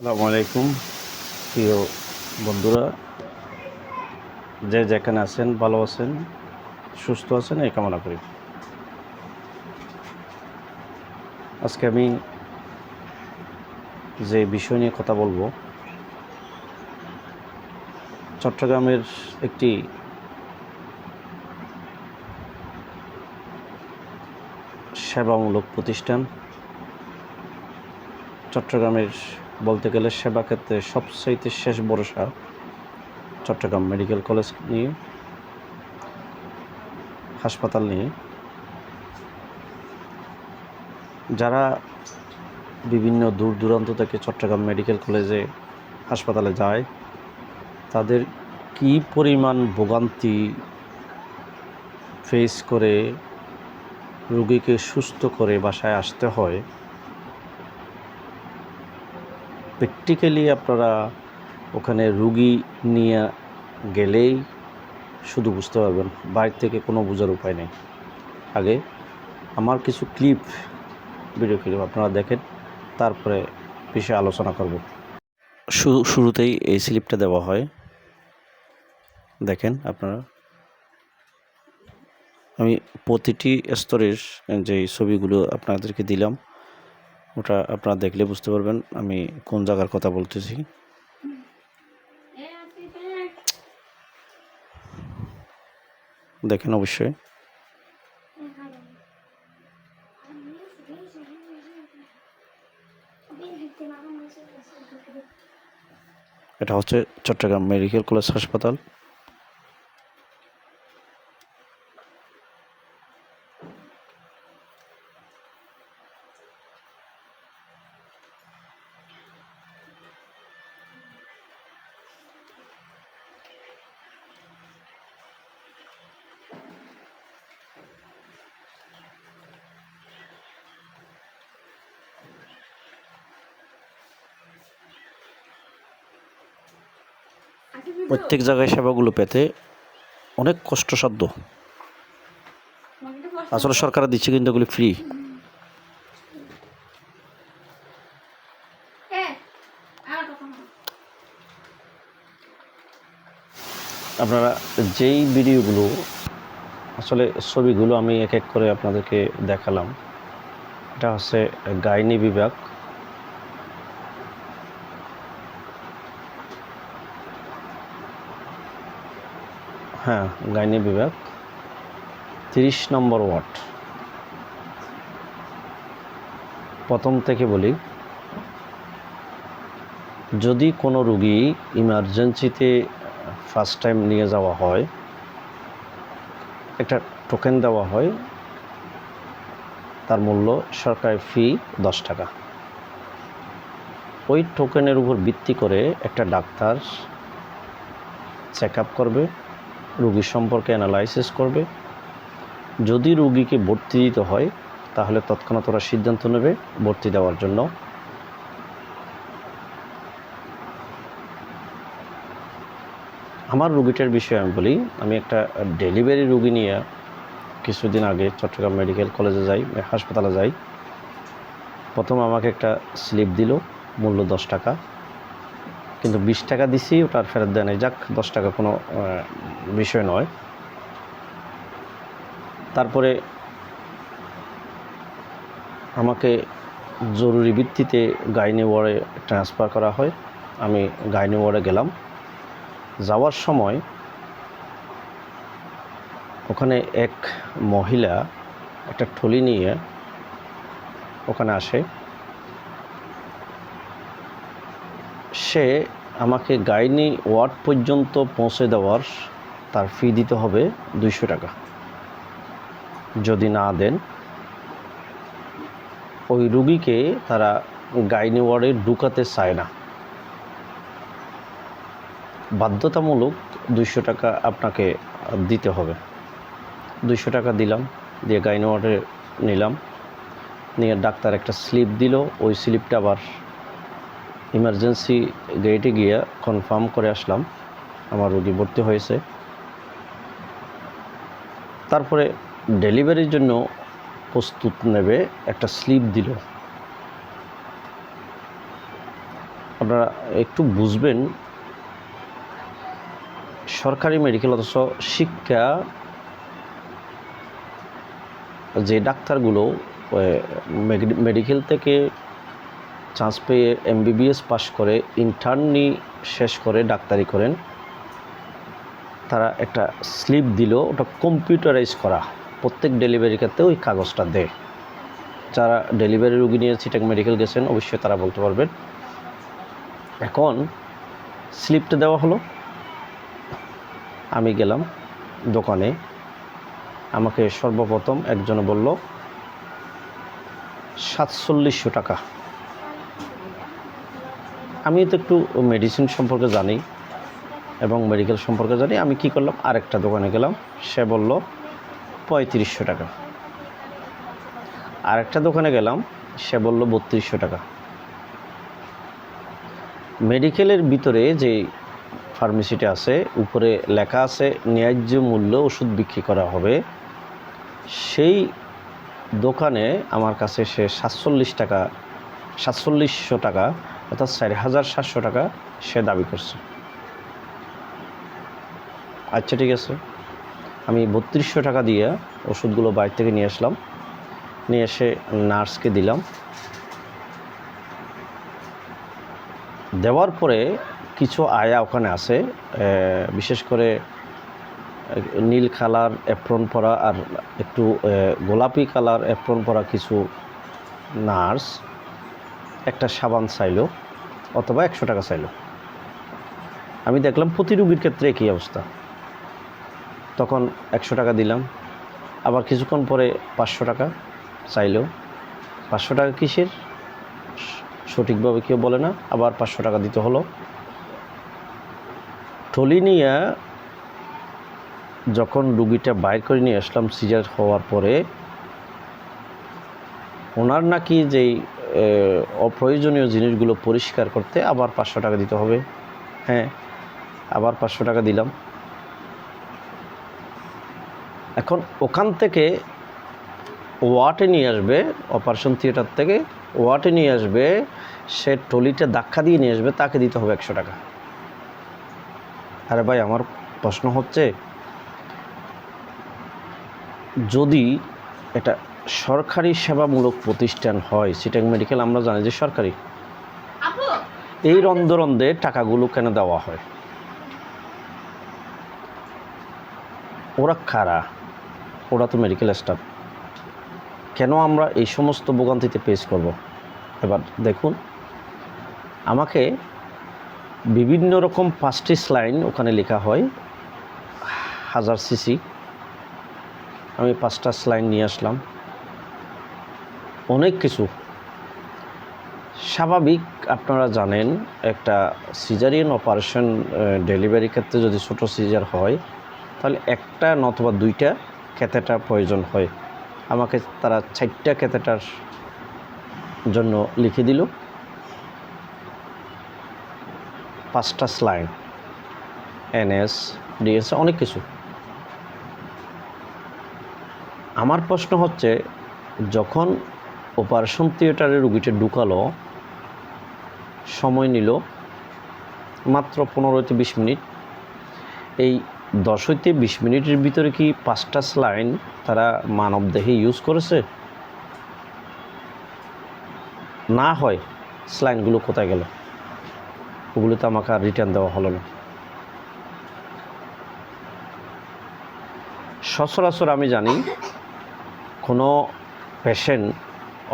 আসসালামু আলাইকুম প্রিয় বন্ধুরা, যে যেখানে আছেন ভালো আছেন, সুস্থ আছেন এই কামনা করি। আজকে আমি যে বিষয় নিয়ে কথা বলবো, চট্টগ্রামের একটি সেবামূলক প্রতিষ্ঠান, চট্টগ্রামের বলতে গেলে সেবা ক্ষেত্রে সবচাইতে শেষ ভরসা চট্টগ্রাম মেডিকেল কলেজ নিয়ে, হাসপাতাল নিয়ে। যারা বিভিন্ন দূর দূরান্ত থেকে চট্টগ্রাম মেডিকেল কলেজে হাসপাতালে যায়, তাদের কী পরিমাণ ভোগান্তি ফেস করে রোগীকে সুস্থ করে বাসায় আসতে হয়, প্র্যাকটিক্যালি আপনারা ওখানে রুগী নিয়ে গেলেই শুধু বুঝতে পারবেন, বাইরে থেকে কোনো বোঝার উপায় নেই। আগে আমার কিছু ভিডিও ক্লিপ আপনারা দেখেন, তারপরে বিষয়ে আলোচনা করব। শুরুতেই এই স্লিপটা দেওয়া হয়, দেখেন আপনারা। আমি প্রতিটি স্তরের যে ছবিগুলো আপনাদেরকে দিলাম, ওটা আপনারা দেখলে বুঝতে পারবেন আমি কোন জায়গার কথা বলতেছি। দেখেন অবশ্যই। এটা হচ্ছে চট্টগ্রাম মেডিকেল কলেজ হাসপাতাল। প্রত্যেক জায়গায় সেবাগুলো পেতে অনেক কষ্টসাধ্য। আসলে সরকার দিচ্ছে, কিন্তু এগুলি ফ্রি। আপনারা যেই ভিডিওগুলো, আসলে ছবিগুলো আমি এক এক করে আপনাদেরকে দেখালাম, এটা হচ্ছে গাইনি বিভাগ। হ্যাঁ, গাইনি বিভাগ 30 নম্বর ওয়ার্ড। প্রথম থেকে বলি, যদি কোনো রুগী ইমার্জেন্সিতে ফার্স্ট টাইম নিয়ে যাওয়া হয়, একটা টোকেন দেওয়া হয়, তার মূল্য সরকারি ফি 10 টাকা। ওই টোকেনের উপর ভিত্তি করে একটা ডাক্তার চেক আপ করবে, রুগীর সম্পর্কে অ্যানালাইসিস করবে। যদি রুগীকে ভর্তি দিতে হয়, তাহলে তৎক্ষণাৎ ওরা সিদ্ধান্ত নেবে ভর্তি দেওয়ার জন্য। আমার রুগীটার বিষয়ে আমি বলি, আমি একটা ডেলিভারি রুগী নিয়ে কিছুদিন আগে চট্টগ্রাম মেডিকেল কলেজে যাই, হাসপাতালে যাই। প্রথম আমাকে একটা স্লিপ দিল, মূল্য 10 টাকা, কিন্তু 20 টাকা দিছি, ওটার ফেরত দেয় নাই। যাক, 10 টাকা কোনো বিষয় নয়। তারপরে আমাকে জরুরি ভিত্তিতে গাইনি ওয়ার্ডে ট্রান্সফার করা হয়। আমি গাইনি ওয়ার্ডে গেলাম। যাওয়ার সময় ওখানে এক মহিলা একটা ট্রলি নিয়ে ওখানে আসে। সে আমাকে গাইনি ওয়ার্ড পর্যন্ত পৌঁছে দেওয়ার তার ফি দিতে হবে 200 টাকা। যদি না দেন, ওই রুগীকে তারা গাইনি ওয়ার্ডে ঢুকাতে চায় না। বাধ্যতামূলক 200 টাকা আপনাকে দিতে হবে। 200 টাকা দিলাম, দিয়ে গাইনি ওয়ার্ডে নিলাম। নিয়ে ডাক্তার একটা স্লিপ দিল। ওই স্লিপটা আবার ইমার্জেন্সি গেটে গিয়ে কনফার্ম করে আসলাম আমার রোগী ভর্তি হয়েছে। তারপরে ডেলিভারির জন্য প্রস্তুত নেবে একটা স্লিপ দিল। আপনারা একটু বুঝবেন, সরকারি মেডিকেল অথচ শিক্ষা যে ডাক্তারগুলো মেডিকেল থেকে চান্স পেয়ে MBBS পাস করে ইন্টার্নি শেষ করে ডাক্তারি করেন, তারা একটা স্লিপ দিল, ওটা কম্পিউটারাইজ করা, প্রত্যেক ডেলিভারি ক্ষেত্রে ওই কাগজটা দেয়। যারা ডেলিভারি রুগী নিয়ে চিটাং মেডিকেল গেছেন অবশ্যই তারা বলতে পারবেন। এখন স্লিপটা দেওয়া হলো, আমি গেলাম দোকানে, আমাকে সর্বপ্রথম একজনে বলল 4700 টাকা। আমি তো একটু মেডিসিন সম্পর্কে জানি এবং মেডিকেল সম্পর্কে জানি, আমি কি করলাম, আরেকটা দোকানে গেলাম, সে বলল 3500 টাকা। আরেকটা দোকানে গেলাম, সে বলল 3200 টাকা। মেডিকেলের ভিতরে যে ফার্মেসিটা আছে, উপরে লেখা আছে ন্যায্য মূল্য ওষুধ বিক্রি করা হবে, সেই দোকানে আমার কাছে সে 4700 টাকা অর্থাৎ 4700 টাকা সে দাবি করছে। আচ্ছা ঠিক আছে, আমি 3200 টাকা দিয়ে ওষুধগুলো বাইরে থেকে নিয়ে আসলাম, নিয়ে এসে নার্সকে দিলাম। দেওয়ার পরে কিছু আয়া ওখানে আছে, বিশেষ করে নীল কালার অ্যাপ্রন পরা আর একটু গোলাপি কালার অ্যাপ্রন পরা কিছু নার্স একটা সাবান চাইলো অথবা 100 টাকা চাইলো। আমি দেখলাম প্রতি রুগীর ক্ষেত্রে একই অবস্থা। তখন 100 টাকা দিলাম, আবার কিছুক্ষণ পরে 500 টাকা চাইলো। 500 টাকা কিসের সঠিকভাবে কেউ বলে না, আবার 500 টাকা দিতে হলো। ট্রলি নিয়ে যখন রুগীটা বাইর করে নিয়ে আসলাম সিজার হওয়ার পরে, ওনার নাকি যেই অপ্রয়োজনীয় জিনিসগুলো পরিষ্কার করতে আবার 500 টাকা দিতে হবে। হ্যাঁ, আবার 500 টাকা দিলাম। এখন ওখান থেকে ওয়াটে নিয়ে আসবে, অপারেশন থিয়েটার থেকে ওয়াটে নিয়ে আসবে, সে ট্রলিটা ধাক্কা দিয়ে নিয়ে আসবে, তাকে দিতে হবে 100 টাকা। আরে ভাই, আমার প্রশ্ন হচ্ছে, যদি এটা সরকারি সেবামূলক প্রতিষ্ঠান হয়, চিটাং মেডিকেল আমরা জানি যে সরকারি, এই রন্ধে টাকাগুলো কেন দেওয়া হয়? ওরা কারা? ওরা তো মেডিকেল স্টাফ। কেন আমরা এই সমস্ত ভোগান্তিতে পেশ করব? এবার দেখুন, আমাকে বিভিন্ন রকম 5টি স্লাইন ওখানে লেখা হয় 1000 সিসি। আমি 5টা স্লাইন নিয়ে আসলাম, অনেক কিছু। স্বাভাবিক, আপনারা জানেন একটা সিজারিয়ান অপারেশন ডেলিভারি ক্ষেত্রে যদি ছোটো সিজার হয় তাহলে একটা অথবা 2টা ক্যাথেটার প্রয়োজন হয়। আমাকে তারা 4টা ক্যাথেটার জন্য লিখে দিল, 5টা স্লাইন, NS, DS, অনেক কিছু। আমার প্রশ্ন হচ্ছে, যখন অপারেশন থিয়েটারে রুগীটা ঢুকালো, সময় নিল মাত্র 15-20 মিনিট। এই 10-20 মিনিটের ভিতরে কি 5টা স্লাইন তারা মানবদেহে ইউজ করেছে? না হয় স্লাইনগুলো কোথায় গেল? ওগুলো তো আমাকে আর রিটার্ন দেওয়া হলো না। সচরাচর আমি জানি কোনো পেশেন্ট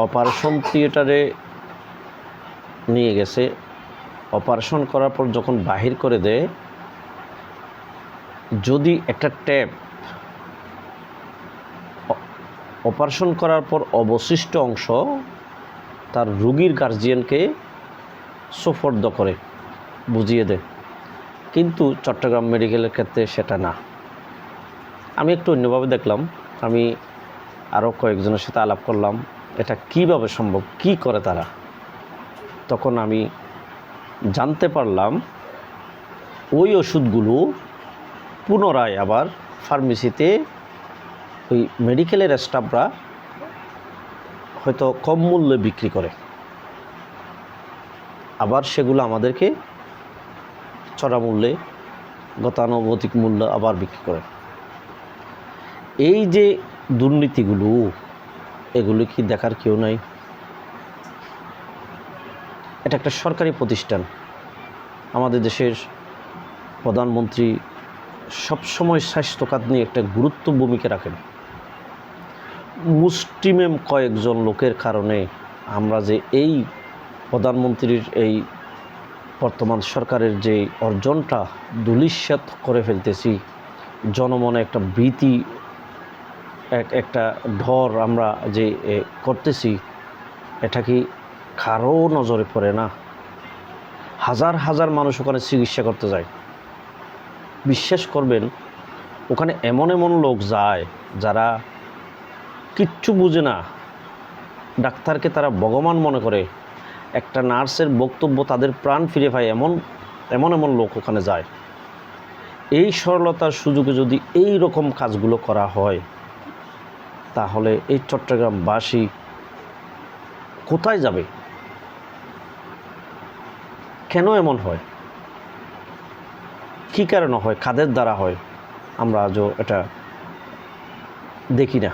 অপারেশন থিয়েটারে নিয়ে গেছে, অপারেশন করার পর যখন বাহির করে দেয়, যদি একটা ট্যাপ অপারেশন করার পর অবশিষ্ট অংশ তার রুগীর গার্জিয়ানকে সুপর্দ করে, বুঝিয়ে দেয়, কিন্তু চট্টগ্রাম মেডিকেলের ক্ষেত্রে সেটা না। আমি একটু অন্যভাবে দেখলাম, আমি আরও কয়েকজনের সাথে আলাপ করলাম, এটা কিভাবে সম্ভব, কি করে তারা। তখন আমি জানতে পারলাম ওই ওষুধগুলো পুনরায় আবার ফার্মেসিতে ওই মেডিকেলের স্টাফরা হয়তো কম মূল্যে বিক্রি করে। আবার সেগুলো আমাদেরকে চড়া মূল্যে, গতানুগতিক মূল্য আবার বিক্রি করে। এই যে দুর্নীতিগুলো, এগুলো কি দেখার কেউ নাই? এটা একটা সরকারি প্রতিষ্ঠান। আমাদের দেশের প্রধানমন্ত্রী সবসময় স্বাস্থ্য খাত নিয়ে একটা গুরুত্ব ভূমিকা রাখেন। মুষ্টিমেয় কয়েকজন লোকের কারণে আমরা যে এই প্রধানমন্ত্রীর এই বর্তমান সরকারের যে অর্জনটা ধূলিসাৎ করে ফেলতেছি, জনমনে একটা ভীতি, একটা ডর আমরা যে করতেছি, এটা কি কারো নজরে পড়ে না? হাজার হাজার মানুষ ওখানে চিকিৎসা করতে যায়। বিশ্বাস করবেন, ওখানে এমন এমন লোক যায় যারা কিচ্ছু বুঝে না, ডাক্তারকে তারা ভগবান মনে করে। একটা নার্সের বক্তব্য তাদের প্রাণ ফিরে পায়, এমন এমন লোক ওখানে যায়। এই সরলতার সুযোগে যদি এই রকম কাজগুলো করা হয়, তাহলে এই চট্টগ্রামবাসী কোথায় যাবে? কেন এমন হয়? কী কারণে হয়? কাদের দ্বারা হয়? আমরা আজও এটা দেখি না।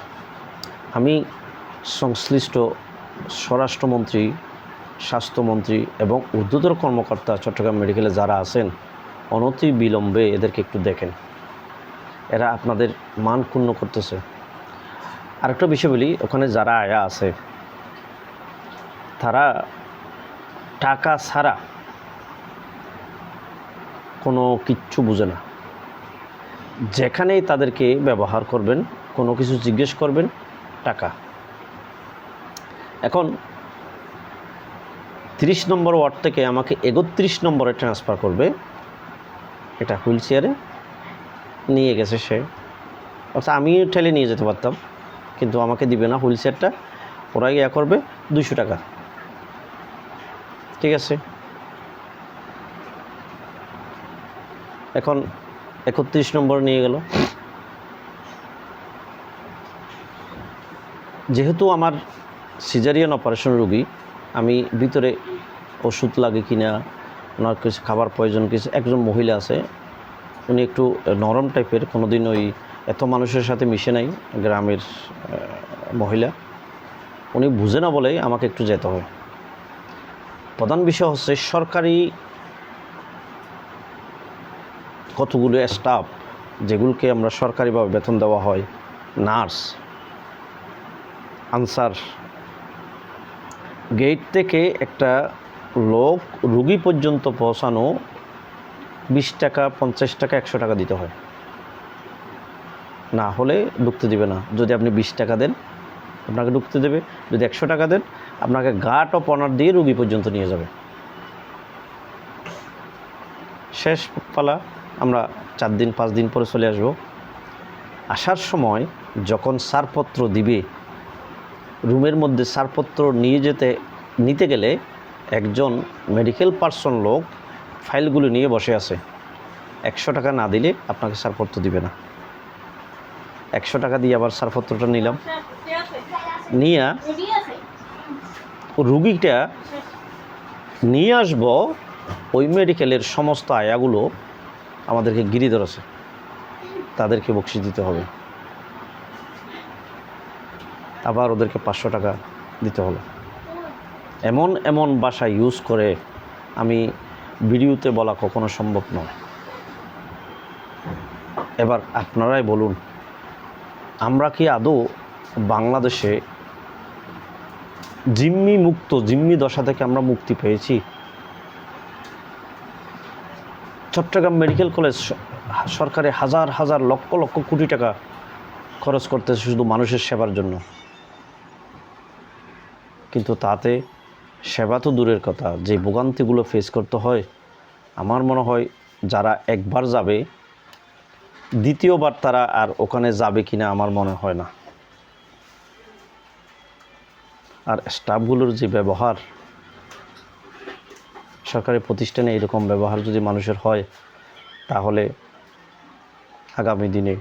আমি সংশ্লিষ্ট স্বরাষ্ট্রমন্ত্রী, স্বাস্থ্যমন্ত্রী এবং ঊর্ধ্বতন কর্মকর্তা চট্টগ্রাম মেডিকেলে যারা আছেন, অনতি বিলম্বে এদেরকে একটু দেখেন। এরা আপনাদের মান ক্ষুণ্ণ করতেছে। আরেকটা বিষয় বলি, ওখানে যারা আয়া আছে তারা টাকা ছাড়া কোনো কিচ্ছু বুঝে না। যেখানেই তাদেরকে ব্যবহার করবেন, কোনো কিছু জিজ্ঞেস করবেন, টাকা। এখন 30 নম্বর ওয়ার্ড থেকে আমাকে 31 নম্বরে ট্রান্সফার করবে, এটা হুইল চেয়ারে নিয়ে গেছে সে। অর্থাৎ আমি ঠেলে নিয়ে যেতে পারতাম, কিন্তু আমাকে দিবে না হুইল চেয়ারটা, ওরাই ইয়া করবে 200 টাকা। ঠিক আছে, এখন 31 নম্বর নিয়ে গেল। যেহেতু আমার সিজারিয়ান অপারেশন রোগী, আমি ভিতরে ওষুধ লাগে কিনা, ওনার কিছু খাবার প্রয়োজন কিছু, একজন মহিলা আছে, উনি একটু নরম টাইপের, কোনোদিন ওই এত মানুষের সাথে মিশে নাই, গ্রামের মহিলা, উনি বুঝে না বলেই আমাকে একটু যেতে হয়। প্রধান বিষয় হচ্ছে সরকারি কতগুলো স্টাফ, যেগুলোকে আমরা সরকারিভাবে বেতন দেওয়া হয়, নার্স, আনসার, গেট থেকে একটা লোক রুগী পর্যন্ত পৌঁছানো 20 টাকা, 50 টাকা, 100 টাকা দিতে হয়, না হলে ঢুকতে দেবে না। যদি আপনি 20 টাকা দেন আপনাকে ঢুকতে দেবে, যদি 100 টাকা দেন আপনাকে গার্ড অফ অনার দিয়ে রুগী পর্যন্ত নিয়ে যাবে। শেষ পালা আমরা 4 দিন 5 দিন পরে চলে আসব। আসার সময় যখন ছাড়পত্র দিবে, রুমের মধ্যে ছাড়পত্র নিতে গেলে একজন মেডিকেল পার্সন লোক ফাইলগুলো নিয়ে বসে আছে। 100 টাকা না দিলে আপনাকে ছাড়পত্র দিবে না। 100 টাকা দিয়ে আবার ছাড়পত্রটা নিলাম, নিয়ে রুগীটা নিয়ে আসবো। ওই মেডিকেলের সমস্ত আয়াগুলো আমাদেরকে গিরি ধরেছে, তাদেরকে বকশিশ দিতে হবে, আবার ওদেরকে 500 টাকা দিতে হলো। এমন ভাষা ইউজ করে আমি ভিডিওতে বলা কখনো সম্ভব নয়। এবার আপনারাই বলুন, আমরা কি আদৌ বাংলাদেশে জিম্মি দশা থেকে আমরা মুক্তি পেয়েছি? চট্টগ্রাম মেডিকেল কলেজ সরকারে হাজার হাজার লক্ষ লক্ষ কোটি টাকা খরচ করতেছে শুধু মানুষের সেবার জন্য, কিন্তু তাতে সেবা তো দূরের কথা, যে ভোগান্তিগুলো ফেস করতে হয়, আমার মনে হয় যারা একবার যাবে দ্বিতীয়বার তারা আর ওখানে যাবে কিনা আমার মনে হয় না। আর স্টাফগুলোর যে ব্যবহার, সরকারি প্রতিষ্ঠানে এরকম ব্যবহার যদি মানুষের হয়, তাহলে আগামী দিনে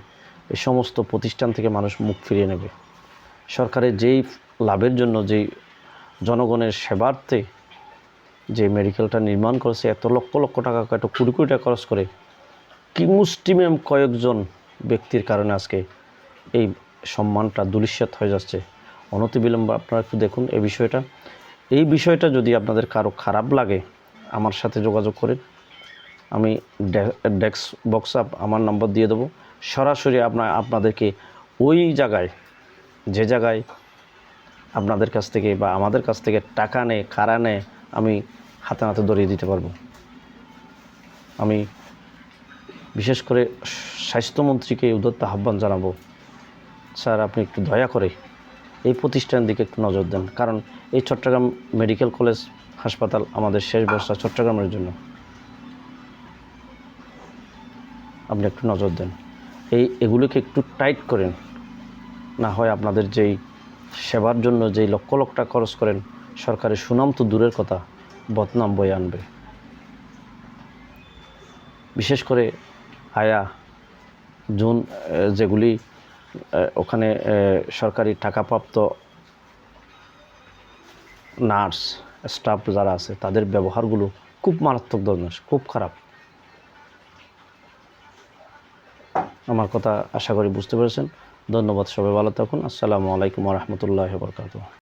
এই সমস্ত প্রতিষ্ঠান থেকে মানুষ মুখ ফিরিয়ে নেবে। সরকারের যেই লাভের জন্য, যেই জনগণের সেবার্থে যে মেডিকেলটা নির্মাণ করেছে, এত লক্ষ লক্ষ টাকা, এত কোটি কোটি টাকা খরচ করে, কি মুষ্টিমেয় কয়েকজন ব্যক্তির কারণে আজকে এই সম্মানটা ধূলিসাৎ হয়ে যাচ্ছে। অনতিবিলম্বে আপনারা একটু দেখুন এই বিষয়টা যদি আপনাদের কারো খারাপ লাগে আমার সাথে যোগাযোগ করেন। আমি ডেস্ক বক্স আমার নম্বর দিয়ে দেবো, সরাসরি আপনাদেরকে ওই জায়গায়, যে জায়গায় আপনাদের কাছ থেকে বা আমাদের কাছ থেকে টাকা নেয়, কারা নেয়, আমি হাতে নাতে ধরিয়ে দিতে পারবো। আমি বিশেষ করে স্বাস্থ্যমন্ত্রীকে উদাত্ত আহ্বান জানাবো, স্যার আপনি একটু দয়া করে এই প্রতিষ্ঠানের দিকে একটু নজর দেন, কারণ এই চট্টগ্রাম মেডিকেল কলেজ হাসপাতাল আমাদের শেষ ভরসা চট্টগ্রামের জন্য। আপনি একটু নজর দেন, এগুলোকে একটু টাইট করেন, না হয় আপনাদের যেই সেবার জন্য যেই লক্ষ লক্ষ টাকা খরচ করেন, সরকারের সুনাম তো দূরের কথা, বদনাম বয়ে আনবে। বিশেষ করে আয়া জুন যেগুলি ওখানে সরকারি টাকাপ্রাপ্ত নার্স স্টাফ যারা আছে, তাদের ব্যবহারগুলো খুব মারাত্মক ধরনের, খুব খারাপ। আমার কথা আশা করি বুঝতে পেরেছেন। ধন্যবাদ, সবাই ভালো থাকুন। আসসালামু আলাইকুম ওয়া রাহমাতুল্লাহি ওয়া বারাকাতুহু।